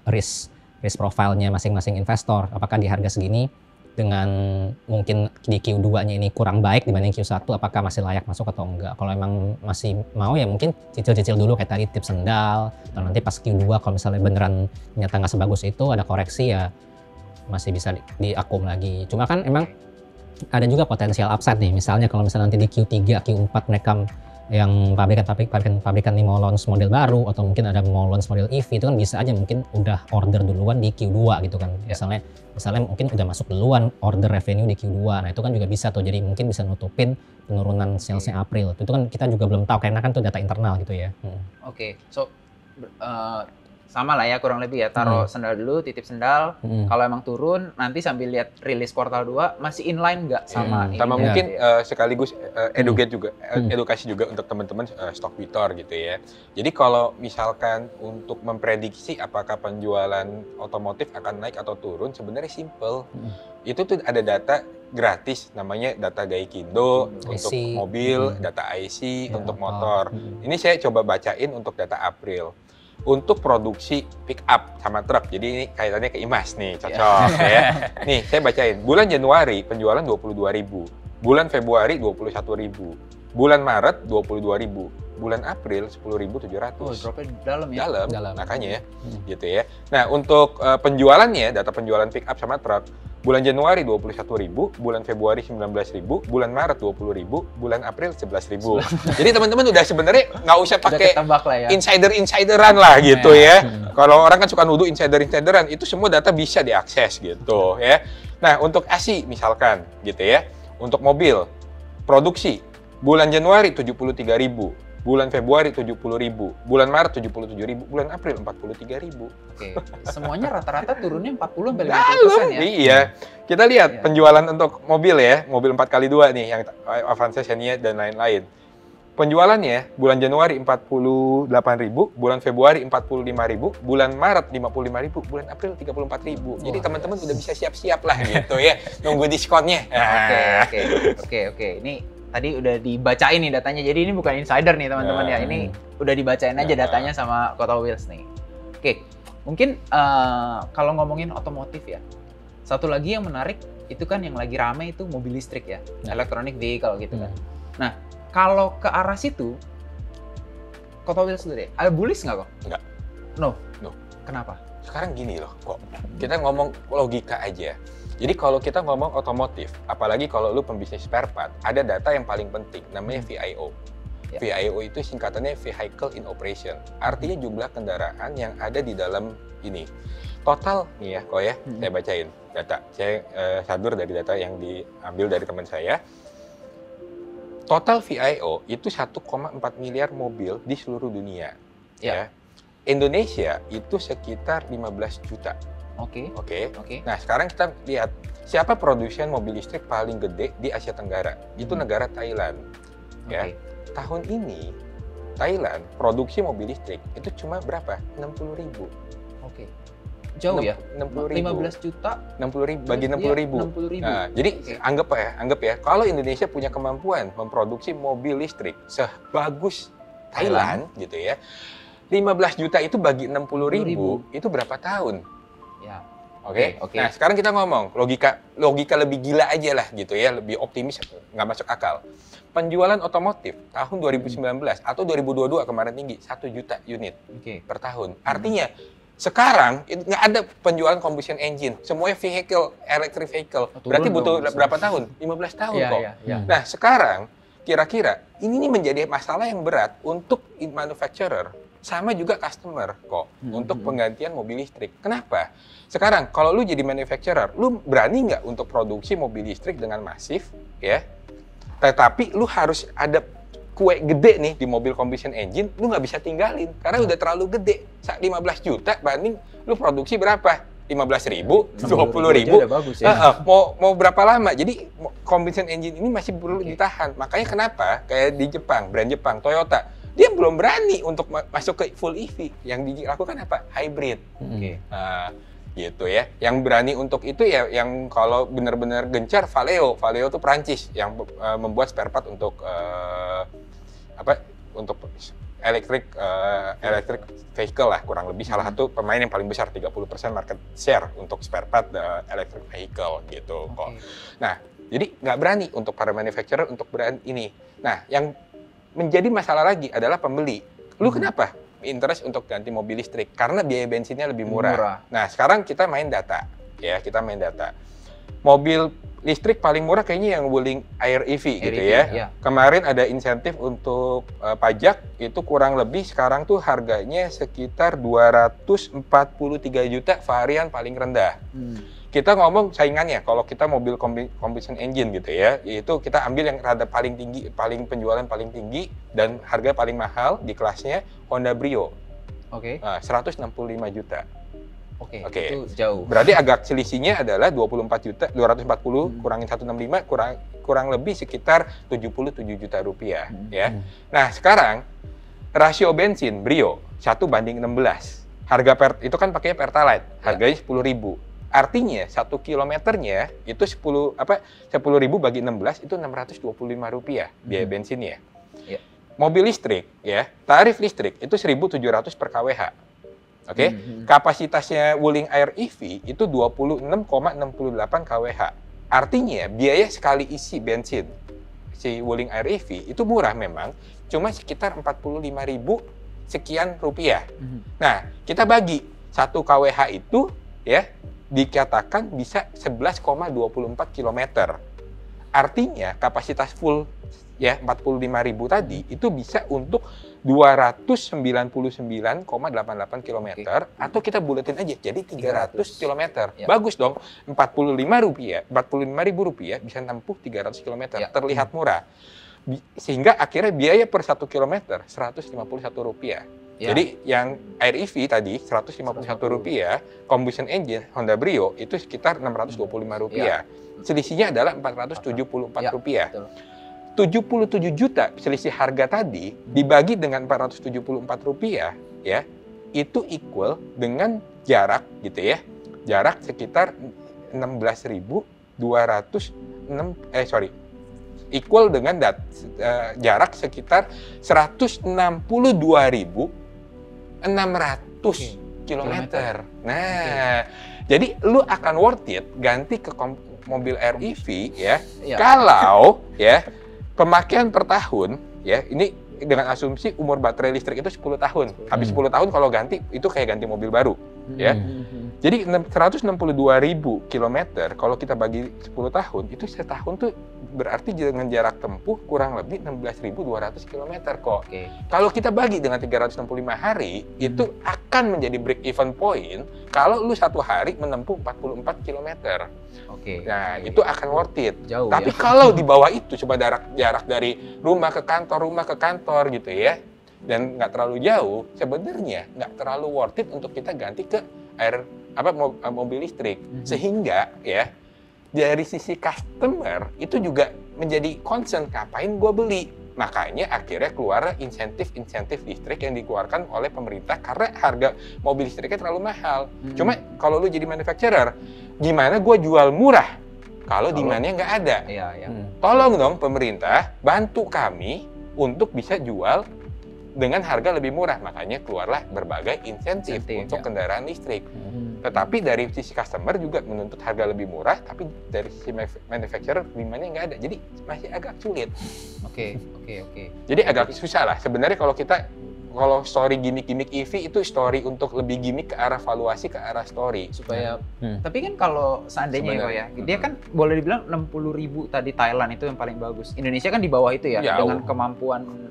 risk profile-nya masing-masing investor. Apakah di harga segini dengan mungkin di Q2-nya ini kurang baik dibanding Q1, apakah masih layak masuk atau enggak. Kalau emang masih mau ya mungkin cicil-cicil dulu kayak tadi tips sendal, atau nanti pas Q2 kalau misalnya beneran ternyata nggak sebagus itu, ada koreksi ya masih bisa diakum lagi. Cuma kan emang ada juga potensial upside nih, misalnya kalau misalnya nanti di Q3, Q4 mereka yang pabrikan ini mau launch model baru atau mungkin ada mau launch model EV, itu kan bisa aja mungkin udah order duluan di Q2 gitu kan. Misalnya mungkin udah masuk duluan order revenue di Q2. Nah, itu kan juga bisa tuh, jadi mungkin bisa nutupin penurunan salesnya April. Itu kan kita juga belum tahu karena kan itu data internal gitu ya. So sama lah ya kurang lebih ya, taruh sendal dulu, titip sendal. Kalau emang turun, nanti sambil lihat rilis kuartal 2 masih inline nggak sama ini. Sama mungkin sekaligus edukasi juga untuk teman-teman StockTwitter gitu ya. Jadi kalau misalkan untuk memprediksi apakah penjualan otomotif akan naik atau turun, sebenarnya simple. Itu tuh ada data gratis, namanya data Gaikindo untuk mobil, data IC untuk motor. Ini saya coba bacain untuk data April. Untuk produksi pick up sama truk, jadi ini kaitannya ke Imas nih, cocok ya. Nih, saya bacain. Bulan Januari penjualan 22.000, bulan Februari 21.000, bulan Maret 22.000, bulan April 10.700. Oh, dropnya dalam ya? Dalam. Makanya ya, gitu ya. Nah, untuk penjualannya, data penjualan pick up sama truk, bulan Januari 21.000, bulan Februari 19.000, bulan Maret 20.000, bulan April 11.000. Jadi teman-teman udah sebenarnya nggak usah pakai ya. insideran lah gitu ya. Kalau orang kan suka nuduh insideran, itu semua data bisa diakses gitu ya. Nah, untuk ASI misalkan gitu ya, untuk mobil produksi bulan Januari 73.000. Bulan Februari 70.000, bulan Maret 77.000, bulan April 43.000. Oke, semuanya rata-rata turunnya 40-50% ya? Iya, kita lihat penjualan untuk mobil ya, mobil 4x2 nih, yang Avanza, Xenia, dan lain-lain. Penjualannya bulan Januari 48.000, bulan Februari 45.000, bulan Maret 55.000, bulan April 34.000. Jadi teman-teman udah bisa siap-siap lah gitu ya, nunggu diskonnya. Oke. Ini tadi udah dibacain nih datanya, jadi ini bukan insider nih teman-teman ya, ini udah dibacain aja datanya sama Kota Wheels nih. Oke, mungkin kalau ngomongin otomotif ya, satu lagi yang menarik itu kan yang lagi rame itu mobil listrik ya, electronic vehicle gitu kan. Nah, kalau ke arah situ, Kota Wheels dulu deh, ada bullish nggak kok? Nggak. No. Kenapa? Sekarang gini loh kok, kita ngomong logika aja. Jadi kalau kita ngomong otomotif, apalagi kalau lu pembisnis spare part, ada data yang paling penting, namanya VIO. VIO itu singkatannya Vehicle in Operation. Artinya jumlah kendaraan yang ada di dalam ini. Total nih ya, kok ya, saya bacain data. Saya sadur dari data yang diambil dari teman saya. Total VIO itu 1,4 miliar mobil di seluruh dunia. Ya. Indonesia itu sekitar 15 juta. Oke. Nah, sekarang kita lihat siapa produsen mobil listrik paling gede di Asia Tenggara. Itu negara Thailand. Ya. Tahun ini Thailand produksi mobil listrik itu cuma berapa? 60.000. Oke. Jauh ya? 60.000. 15 juta 60.000 bagi 60.000. 60.000. Nah, jadi anggap ya, kalau Indonesia punya kemampuan memproduksi mobil listrik sebagus Thailand gitu ya. 15 juta itu bagi 60.000 itu berapa tahun? Ya. Oke. Nah, sekarang kita ngomong logika lebih gila aja lah gitu ya, lebih optimis, nggak masuk akal. Penjualan otomotif tahun 2019 atau 2022 kemarin tinggi 1 juta unit per tahun. Artinya sekarang nggak ada penjualan combustion engine, semuanya electric vehicle. Berarti butuh berapa tahun? 15 tahun kok. Nah, sekarang kira-kira ini menjadi masalah yang berat untuk manufacturer. Sama juga customer kok untuk penggantian mobil listrik. Kenapa? Sekarang kalau lu jadi manufacturer, lu berani nggak untuk produksi mobil listrik dengan masif, ya? Tetapi lu harus ada kue gede nih di mobil combustion engine, lu nggak bisa tinggalin karena udah terlalu gede. 15 juta banding lu produksi berapa? 15.000, 20.000. Ya. Mau berapa lama? Jadi combustion engine ini masih perlu ditahan. Makanya kenapa kayak di Jepang, brand Jepang, Toyota, dia belum berani untuk masuk ke full EV. Yang dilakukan apa? Hybrid. Nah, gitu ya. Yang berani untuk itu ya yang kalau benar-benar gencar Valeo. Valeo itu Prancis yang membuat spare part untuk untuk electric vehicle lah, kurang lebih salah satu pemain yang paling besar, 30% market share untuk spare part electric vehicle gitu kok. Nah, jadi nggak berani untuk para manufacturer untuk berani ini. Nah, yang menjadi masalah lagi adalah pembeli. Lu kenapa interest untuk ganti mobil listrik? Karena biaya bensinnya lebih murah. Nah, sekarang kita main data. Ya, kita main data. Mobil listrik paling murah kayaknya yang Wuling Air EV gitu ya. Kemarin ada insentif untuk pajak, itu kurang lebih sekarang tuh harganya sekitar 243 juta varian paling rendah. Kita ngomong saingannya, kalau kita mobil combustion engine gitu ya, itu kita ambil yang rada paling tinggi, penjualan paling tinggi dan harga paling mahal di kelasnya Honda Brio. Oke. 165 juta. Oke, Oke. itu jauh. Berarti agak selisihnya adalah 24 juta, 240 kurangin 165 kurang lebih sekitar 77 juta rupiah ya. Nah, sekarang rasio bensin Brio 1:16. Harga itu kan pakainya Pertalite, harganya 10.000. Artinya 1 kilometernya itu 10.000 bagi 16 itu 625 rupiah biaya bensinnya. Ya. Mobil listrik ya, tarif listrik itu 1.700 per kWh. Oke, kapasitasnya Wuling Air EV itu 26,68 kWh. Artinya biaya sekali isi bensin si Wuling Air EV itu murah memang, cuma sekitar 45.000 sekian rupiah. Nah, kita bagi 1 kWh itu ya dikatakan bisa 11,24 km. Artinya kapasitas full ya 45.000 tadi itu bisa untuk 299,88 km atau kita buletin aja jadi 300 km. Ya. Bagus dong. 45.000 rupiah bisa nempuh 300 km. Terlihat murah. Sehingga akhirnya biaya per 1 km 151 rupiah. Ya. Jadi yang Air EV tadi 151 rupiah, combustion engine Honda Brio itu sekitar 625 rupiah. Selisihnya adalah 474 rupiah. Betul. 77 juta selisih harga tadi dibagi dengan 474 rupiah ya itu equal dengan jarak gitu ya, jarak sekitar 16.206 equal dengan jarak sekitar 162.600 kilometer. Nah, jadi lu akan worth it ganti ke mobil Air EV ya. Kalau ya pemakaian per tahun ya ini dengan asumsi umur baterai listrik itu 10 tahun. Habis 10 tahun kalau ganti itu kayak ganti mobil baru ya. Jadi 162.000 kilometer kalau kita bagi 10 tahun itu setahun tuh berarti dengan jarak tempuh kurang lebih 16.200 kilometer kok. Kalau kita bagi dengan 365 hari itu akan menjadi break even point kalau lu satu hari menempuh 44 kilometer. Nah, itu akan worth it. Jauh, tapi kalau di bawah itu coba jarak dari rumah ke kantor gitu ya. Dan nggak terlalu jauh, sebenarnya nggak terlalu worth it untuk kita ganti ke mobil listrik. Sehingga ya dari sisi customer itu juga menjadi concern, ngapain gue beli? Makanya akhirnya keluar insentif listrik yang dikeluarkan oleh pemerintah karena harga mobil listriknya terlalu mahal. Cuma kalau lu jadi manufacturer, gimana gue jual murah kalau demand-nya nggak ada? Tolong dong pemerintah bantu kami untuk bisa jual dengan harga lebih murah. Makanya keluarlah berbagai insentif untuk kendaraan listrik. Tetapi dari sisi customer juga menuntut harga lebih murah, tapi dari sisi manufacturer demand-nya nggak ada. Jadi masih agak sulit. Oke. Jadi agak susah lah. Sebenarnya kalau story gimmick EV itu story untuk lebih gimmick ke arah valuasi, ke arah story. Supaya, tapi kan kalau seandainya ya, dia kan boleh dibilang 60.000 tadi Thailand itu yang paling bagus. Indonesia kan di bawah itu ya, dengan kemampuan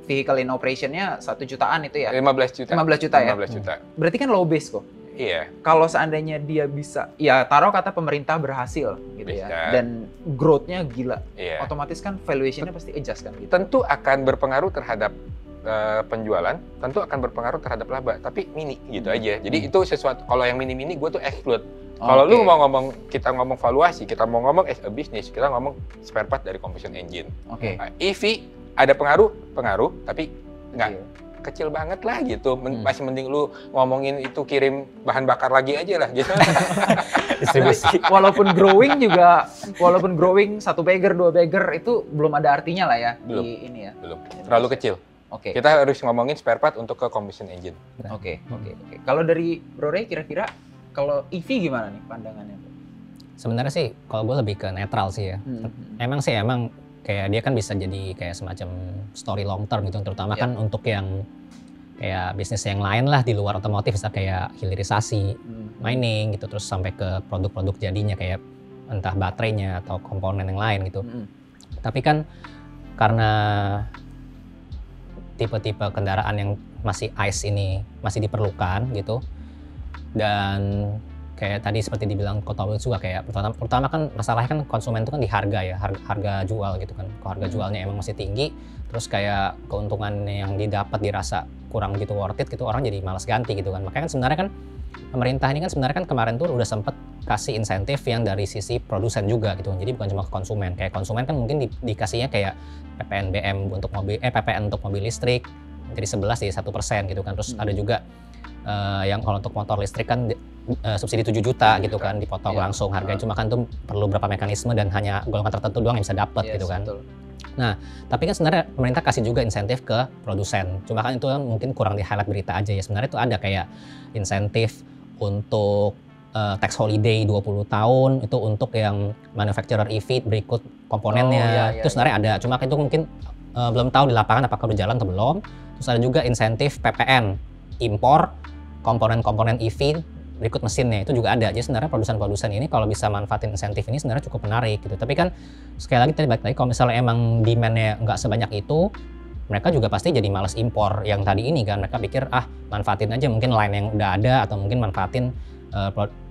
vehicle in operation-nya 1 jutaan itu ya? 15 juta ya? 15 juta. Berarti kan low base kok? Iya. Kalau seandainya dia bisa, ya taruh kata pemerintah berhasil gitu ya, dan growth-nya gila, otomatis kan valuation-nya pasti adjust kan gitu. Tentu akan berpengaruh terhadap penjualan, tentu akan berpengaruh terhadap laba, tapi mini gitu aja. Jadi itu sesuatu, kalau yang mini-mini gue tuh exclude. Kalau lu mau kita ngomong valuasi, kita mau ngomong as a business, kita ngomong spare part dari combustion engine. EV ada pengaruh, tapi nggak kecil banget lah gitu. Masih mending lu ngomongin itu kirim bahan bakar lagi aja lah gitu. Walaupun growing 1 bagger, 2 bagger itu belum ada artinya lah ya. Belum. Terlalu kecil. Kita harus ngomongin spare part untuk ke combustion engine. Oke. Kalau dari Bro Ray kira-kira kalau EV gimana nih pandangannya? Sebenarnya sih kalau gue lebih ke netral sih ya. Emang kayak dia kan bisa jadi kayak semacam story long term gitu, terutama kan untuk yang kayak bisnis yang lain lah di luar otomotif, bisa kayak hilirisasi, mining gitu, terus sampai ke produk-produk jadinya kayak entah baterainya atau komponen yang lain gitu. Tapi kan karena tipe-tipe kendaraan yang masih ICE ini masih diperlukan gitu, dan kayak tadi seperti dibilang Kota Will juga kayak pertama kan masalahnya kan konsumen itu kan di harga ya, harga jual gitu kan. Kalau harga jualnya emang masih tinggi, terus kayak keuntungan yang didapat dirasa kurang gitu worth it gitu, orang jadi malas ganti gitu kan. Makanya kan sebenarnya kan pemerintah ini kan sebenarnya kan kemarin tuh udah sempet kasih insentif yang dari sisi produsen juga gitu. Jadi bukan cuma ke konsumen. Kayak konsumen kan mungkin dikasihnya kayak PPNBM untuk mobil, PPN untuk mobil listrik dari 11 jadi 1% gitu kan. Terus ada juga yang kalau untuk motor listrik kan subsidi 7 juta gitu kan, dipotong langsung harganya. Cuma kan tuh perlu berapa mekanisme dan hanya golongan tertentu doang yang bisa dapat gitu kan. Betul. Nah, tapi kan sebenarnya pemerintah kasih juga insentif ke produsen. Cuma kan itu kan mungkin kurang di-highlight berita aja ya. Sebenarnya itu ada kayak insentif untuk tax holiday 20 tahun, itu untuk yang manufacturer EV berikut komponennya. Itu sebenarnya ada. Cuma itu mungkin belum tahu di lapangan apakah udah jalan atau belum. Terus ada juga insentif PPN, impor komponen-komponen EV berikut mesinnya, itu juga ada. Jadi sebenarnya produsen-produsen ini kalau bisa manfaatin insentif ini sebenarnya cukup menarik gitu. Tapi kan sekali lagi tadi balik lagi, kalau misalnya emang demand-nya nggak sebanyak itu, mereka juga pasti jadi males impor yang tadi ini kan. Mereka pikir manfaatin aja mungkin line yang udah ada, atau mungkin manfaatin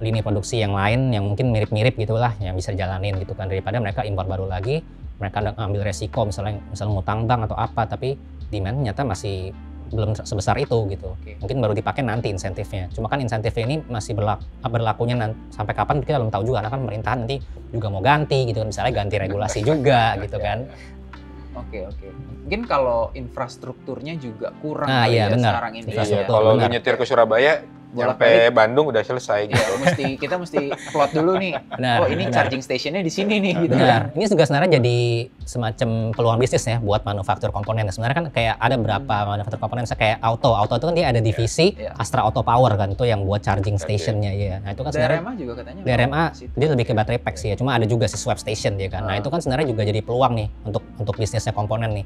lini produksi yang lain yang mungkin mirip-mirip gitulah yang bisa jalanin gitu kan, daripada mereka impor baru lagi. Mereka ngambil resiko misalnya ngutang bank atau apa, tapi demand nyata masih belum sebesar itu gitu. Mungkin baru dipakai nanti insentifnya. Cuma kan insentifnya ini masih berlakunya sampai kapan kita belum tahu juga, karena kan pemerintahan nanti juga mau ganti gitu kan, misalnya ganti regulasi juga gitu kan. Oke. Mungkin kalau infrastrukturnya juga kurang sekarang ini. Kalau lu nyetir ke Surabaya sampai Bandung udah selesai gitu. Kita mesti plot dulu nih. Ini charging stationnya di sini nih gitu. Benar. Ini juga sebenarnya jadi semacam peluang bisnis ya buat manufaktur komponen. Sebenarnya kan kayak ada beberapa manufaktur komponen kayak Auto itu kan dia ada divisi Astra Auto Power kan, itu yang buat charging stationnya ya. Nah itu kan sebenarnya DRMA juga katanya. DRMA dia lebih ke baterai pack sih ya. Cuma ada juga si swap station dia kan. Nah itu kan sebenarnya juga jadi peluang nih untuk bisnisnya komponen nih.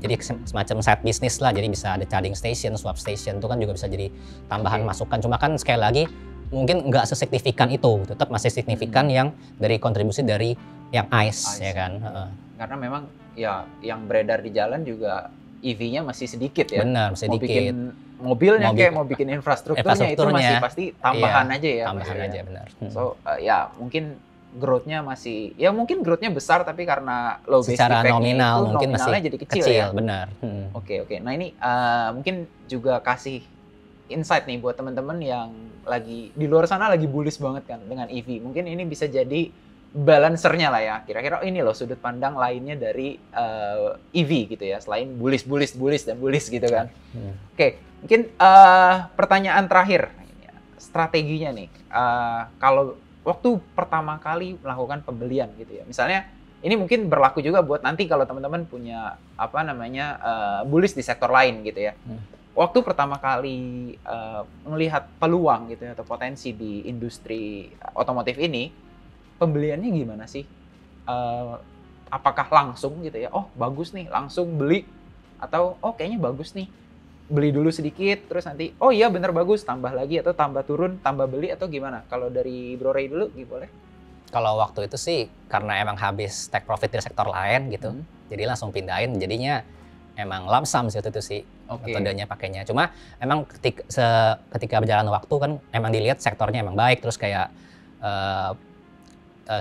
Jadi semacam side bisnis lah. Jadi bisa ada charging station, swap station, itu kan juga bisa jadi tambahan masukan. Cuma kan sekali lagi mungkin nggak sesignifikan itu, tetap masih signifikan yang dari kontribusi dari yang ICE ya kan. Karena memang ya yang beredar di jalan juga EV-nya masih sedikit ya. Benar, sedikit. Mau bikin mobilnya kayak mau bikin infrastrukturnya itu masih pasti tambahan aja ya. Tambahan aja benar. So ya mungkin growth-nya masih, ya mungkin growth-nya besar tapi karena low base secara effect nominal itu mungkin nominalnya masih jadi kecil ya. Benar. Oke. Nah ini mungkin juga kasih insight nih buat teman-teman yang lagi di luar sana lagi bullish banget kan dengan EV. Mungkin ini bisa jadi balancernya lah ya. Kira-kira ini loh sudut pandang lainnya dari EV gitu ya. Selain bullish gitu kan. Oke, mungkin pertanyaan terakhir. Strateginya nih. Kalau waktu pertama kali melakukan pembelian gitu ya. Misalnya ini mungkin berlaku juga buat nanti kalau teman-teman punya bullish di sektor lain gitu ya. Waktu pertama kali melihat peluang gitu ya, atau potensi di industri otomotif ini, pembeliannya gimana sih? Apakah langsung gitu ya? Oh bagus nih, langsung beli, atau oh kayaknya bagus nih, beli dulu sedikit, terus nanti oh iya bener bagus, tambah lagi atau tambah turun, tambah beli atau gimana? Kalau dari Bro Ray dulu, boleh? Kalau waktu itu sih karena emang habis take profit dari sektor lain gitu, jadi langsung pindahin, jadinya emang lump sum sih waktu itu sih metodenya pakainya. Cuma emang ketika berjalan waktu kan emang dilihat sektornya emang baik, terus kayak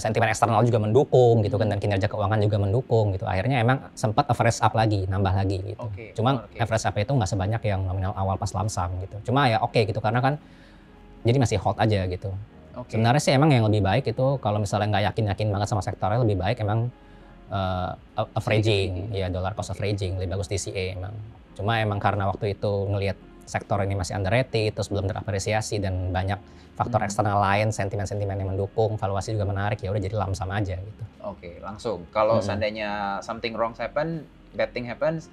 sentimen eksternal juga mendukung gitu kan, dan kinerja keuangan juga mendukung gitu. Akhirnya emang sempat average up lagi, nambah lagi gitu. Cuma average up itu nggak sebanyak yang nominal awal pas lump sum gitu. Cuma ya gitu karena kan jadi masih hold aja gitu. Sebenarnya sih emang yang lebih baik itu kalau misalnya nggak yakin banget sama sektornya, lebih baik emang averaging, ya dollar cost averaging, lebih bagus DCA emang. Cuma emang karena waktu itu ngelihat sektor ini masih underrated, terus belum terapresiasi dan banyak faktor eksternal lain, sentimen-sentimen yang mendukung, valuasi juga menarik, ya udah jadi lump sum aja gitu. Oke, langsung. Kalau seandainya something wrong happen, bad thing happens,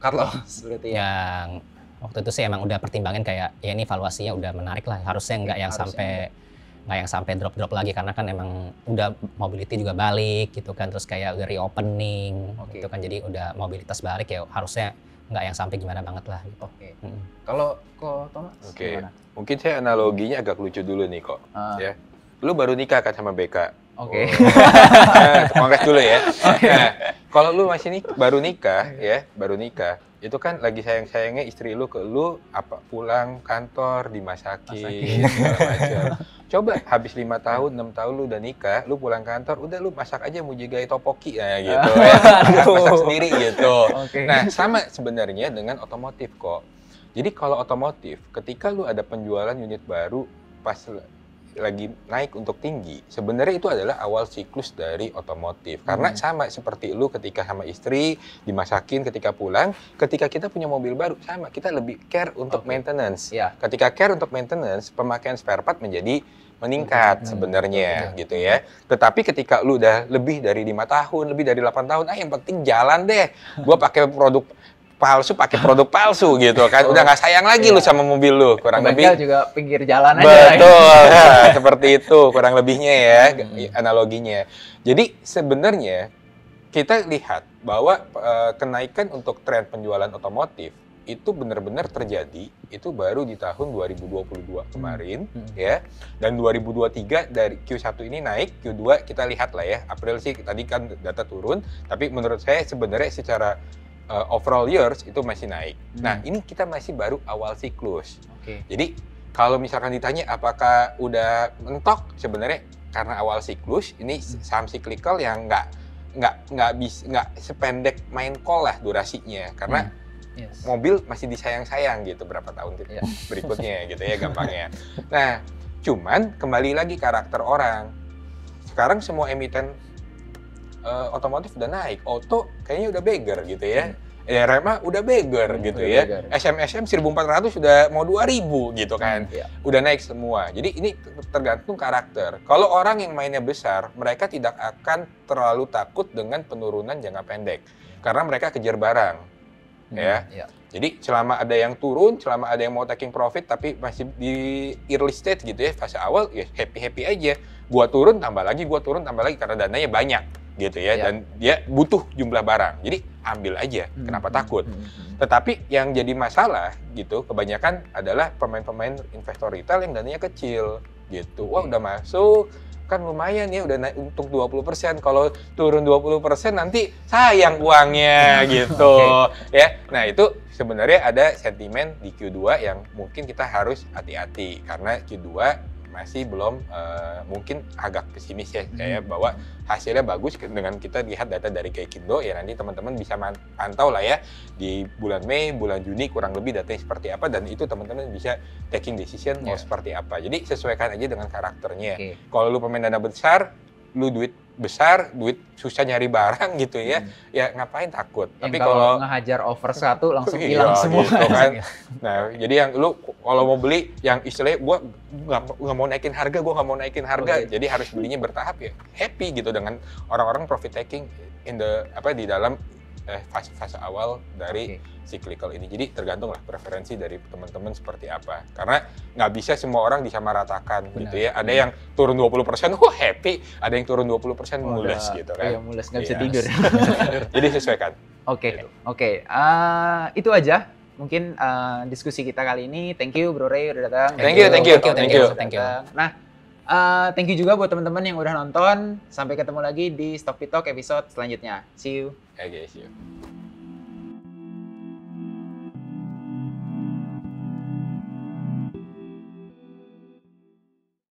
cut loss berarti ya. Yang waktu itu sih emang udah pertimbangin kayak ya ini valuasinya udah menarik lah, harusnya nggak yang sampai drop lagi, karena kan emang udah mobility juga balik gitu kan, terus kayak udah reopening gitu kan, jadi udah mobilitas balik, ya harusnya nggak yang sampai gimana banget lah gitu. Kalau Thomas gimana? Mungkin saya analoginya agak lucu dulu nih kok. Ya, lu baru nikah kan sama BK. Kongres dulu ya. Kalau lu masih baru nikah, itu kan lagi sayang-sayangnya istri lu ke lu, apa pulang kantor dimasakin segala macam. Coba habis 5 tahun, 6 tahun lu udah nikah, lu pulang kantor, udah lu masak aja mujigai topoki ya gitu ya. Masak sendiri gitu. Nah, sama sebenarnya dengan otomotif kok. Jadi kalau otomotif, ketika lu ada penjualan unit baru pas lagi naik untuk tinggi, sebenarnya itu adalah awal siklus dari otomotif. Karena sama seperti lu ketika sama istri, dimasakin ketika pulang, ketika kita punya mobil baru, sama, kita lebih care untuk maintenance. Ketika care untuk maintenance, pemakaian spare part menjadi meningkat sebenarnya gitu ya. Tetapi ketika lu udah lebih dari 5 tahun, lebih dari 8 tahun, yang penting jalan deh. Gua pakai produk palsu, pakai produk palsu gitu kan. Udah nggak sayang lagi lu sama mobil lu, kurang lebih. Juga pinggir jalan aja. Betul, ya, seperti itu kurang lebihnya ya analoginya. Jadi sebenarnya kita lihat bahwa kenaikan untuk tren penjualan otomotif itu benar-benar terjadi itu baru di tahun 2022 kemarin ya. Dan 2023 dari Q1 ini naik, Q2 kita lihat lah ya. April sih tadi kan data turun, tapi menurut saya sebenarnya secara overall years itu masih naik. Nah, ini kita masih baru awal siklus. Jadi kalau misalkan ditanya apakah udah mentok, sebenarnya karena awal siklus ini saham cyclical yang nggak sependek main call lah durasinya, karena mobil masih disayang-sayang gitu berapa tahun berikutnya gitu ya gampangnya. Nah, cuman kembali lagi karakter orang. Sekarang semua emiten otomotif udah naik, auto kayaknya udah beggar gitu ya. RMA udah beggar gitu ya. SM 1400 sudah mau 2000 gitu kan. Udah naik semua. Jadi ini tergantung karakter. Kalau orang yang mainnya besar, mereka tidak akan terlalu takut dengan penurunan jangka pendek. Karena mereka kejar barang. Jadi selama ada yang turun, selama ada yang mau taking profit tapi masih di early stage gitu ya, fase awal ya happy-happy aja. Gua turun tambah lagi karena dananya banyak gitu ya, dan dia butuh jumlah barang. Jadi ambil aja, kenapa takut? Tetapi yang jadi masalah gitu kebanyakan adalah pemain-pemain investor retail yang dananya kecil gitu. Wah, udah masuk kan lumayan ya, udah naik untung 20%. Kalau turun 20% nanti sayang uangnya gitu ya. Nah, itu sebenarnya ada sentimen di Q2 yang mungkin kita harus hati-hati karena Q2 masih belum mungkin agak pesimis ya, kayak bahwa hasilnya bagus dengan kita lihat data dari Gaikindo ya. Nanti teman-teman bisa pantau lah ya di bulan Mei, bulan Juni kurang lebih datanya seperti apa, dan itu teman-teman bisa taking decision mau seperti apa. Jadi sesuaikan aja dengan karakternya. Kalau lu pemain dana besar, lu duit besar, duit susah nyari barang gitu ya, ya ngapain takut. Tapi kalau ngehajar over 1 langsung hilang semua gitu kan. Nah, jadi yang lu kalau mau beli yang istilahnya gua nggak mau naikin harga, jadi harus belinya bertahap ya. Happy gitu dengan orang-orang profit taking di dalam fase awal dari cyclical ini. Jadi tergantung lah preferensi dari teman-teman seperti apa. Karena nggak bisa semua orang disamaratakan gitu ya. Ada yang turun 20%, happy. Ada yang turun 20% mules gitu kan. Iya, mules, nggak bisa tidur. Jadi sesuaikan. Oke. Itu aja. Mungkin diskusi kita kali ini. Thank you Bro Ray udah datang. Thank you. Nah, thank you juga buat teman-teman yang udah nonton. Sampai ketemu lagi di Stock Talk episode selanjutnya. See you. Okay, see you.